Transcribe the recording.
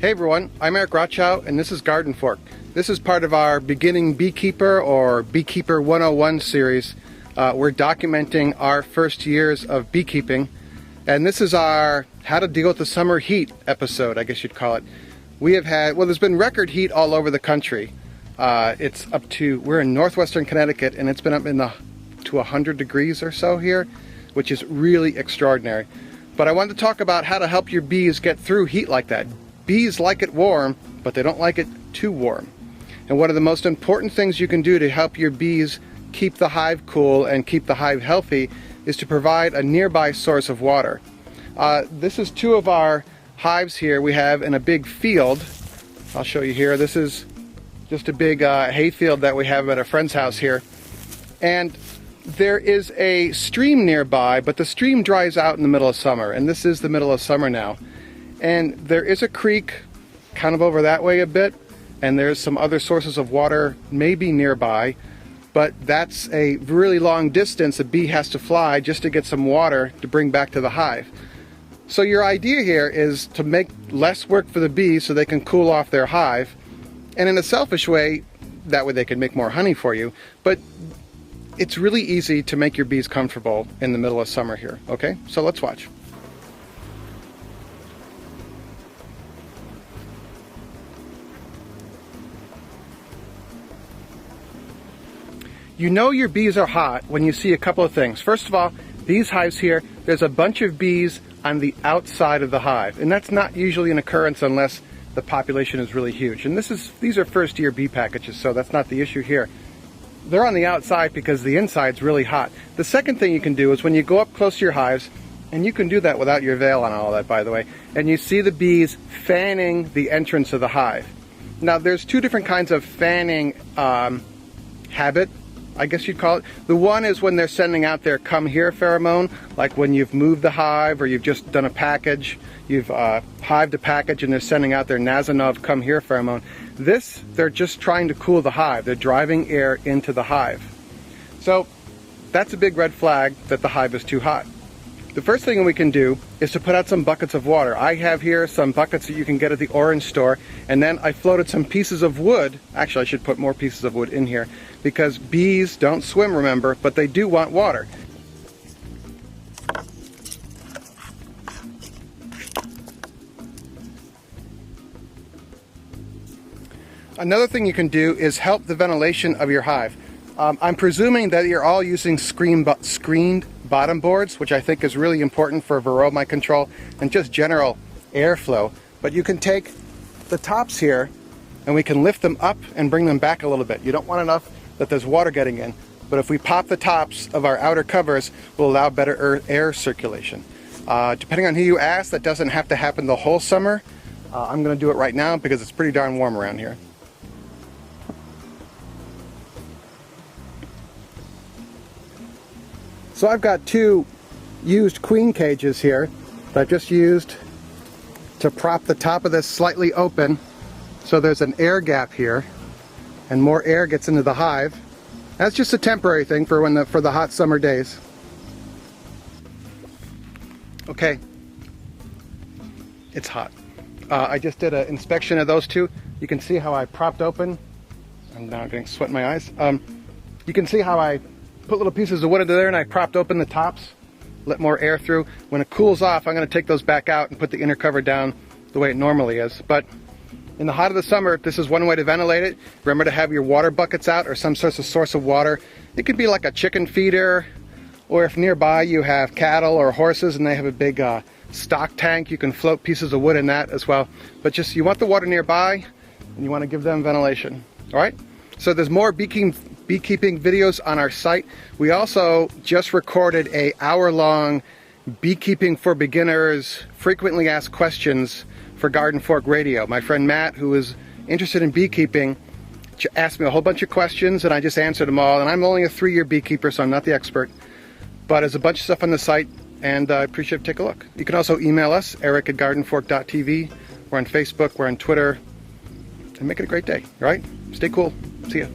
Hey everyone, I'm Eric Rochow and this is GardenFork. This is part of our Beginning Beekeeper or Beekeeper 101 series. We're documenting our first years of beekeeping, and this is our How to Deal with the Summer Heat episode, I guess you'd call it. We have had, well, there's been record heat all over the country. It's up to, we're in northwestern Connecticut, and it's been up to 100 degrees or so here, which is really extraordinary. But I wanted to talk about how to help your bees get through heat like that. Bees like it warm, but they don't like it too warm. And one of the most important things you can do to help your bees keep the hive cool and keep the hive healthy is to provide a nearby source of water. This is two of our hives here we have in a big field. I'll show you here. This is just a big hay field that we have at a friend's house here. And there is a stream nearby, but the stream dries out in the middle of summer, and this is the middle of summer now. And there is a creek kind of over that way a bit, and there's some other sources of water maybe nearby, but that's a really long distance a bee has to fly just to get some water to bring back to the hive. So your idea here is to make less work for the bees so they can cool off their hive, and in a selfish way, that way they can make more honey for you, but it's really easy to make your bees comfortable in the middle of summer here, okay? So let's watch. You know your bees are hot when you see a couple of things. First of all, these hives here, there's a bunch of bees on the outside of the hive, and that's not usually an occurrence unless the population is really huge. And these are first year bee packages, so that's not the issue here. They're on the outside because the inside's really hot. The second thing you can do is when you go up close to your hives, and you can do that without your veil on all that, by the way, and you see the bees fanning the entrance of the hive. Now there's two different kinds of fanning habit, I guess you'd call it. The one is when they're sending out their come here pheromone, like when you've moved the hive or you've just done a package, you've hived a package and they're sending out their Nazanov come here pheromone. This, they're just trying to cool the hive. They're driving air into the hive. So that's a big red flag that the hive is too hot. The first thing we can do is to put out some buckets of water. I have here some buckets that you can get at the orange store, and then I floated some pieces of wood. Actually, I should put more pieces of wood in here because bees don't swim, remember, but they do want water. Another thing you can do is help the ventilation of your hive. I'm presuming that you're all using screened bottom boards, which I think is really important for varroa mite control and just general airflow. But you can take the tops here and we can lift them up and bring them back a little bit. You don't want enough that there's water getting in, but if we pop the tops of our outer covers, we'll allow better air circulation. Depending on who you ask, that doesn't have to happen the whole summer. I'm going to do it right now because it's pretty darn warm around here. So I've got two used queen cages here that I've just used to prop the top of this slightly open, so there's an air gap here and more air gets into the hive. That's just a temporary thing for the hot summer days. Okay, it's hot. I just did an inspection of those two. You can see how I propped open. I'm now getting sweat in my eyes. You can see how I put little pieces of wood into there and I propped open the tops, let more air through. When it cools off, I'm going to take those back out and put the inner cover down the way it normally is. But in the heart of the summer, this is one way to ventilate it. Remember to have your water buckets out or some sort of source of water. It could be like a chicken feeder, or if nearby you have cattle or horses and they have a big stock tank, you can float pieces of wood in that as well. But just, you want the water nearby and you want to give them ventilation. All right? So there's more beekeeping videos on our site. We also just recorded an hour-long Beekeeping for Beginners frequently asked questions for GardenFork Radio. My friend Matt, who is interested in beekeeping, asked me a whole bunch of questions and I just answered them all. And I'm only a 3-year beekeeper, so I'm not the expert. But there's a bunch of stuff on the site and I appreciate it. Take a look. You can also email us, eric@gardenfork.tv. We're on Facebook, we're on Twitter. And make it a great day, all right? Stay cool. See ya.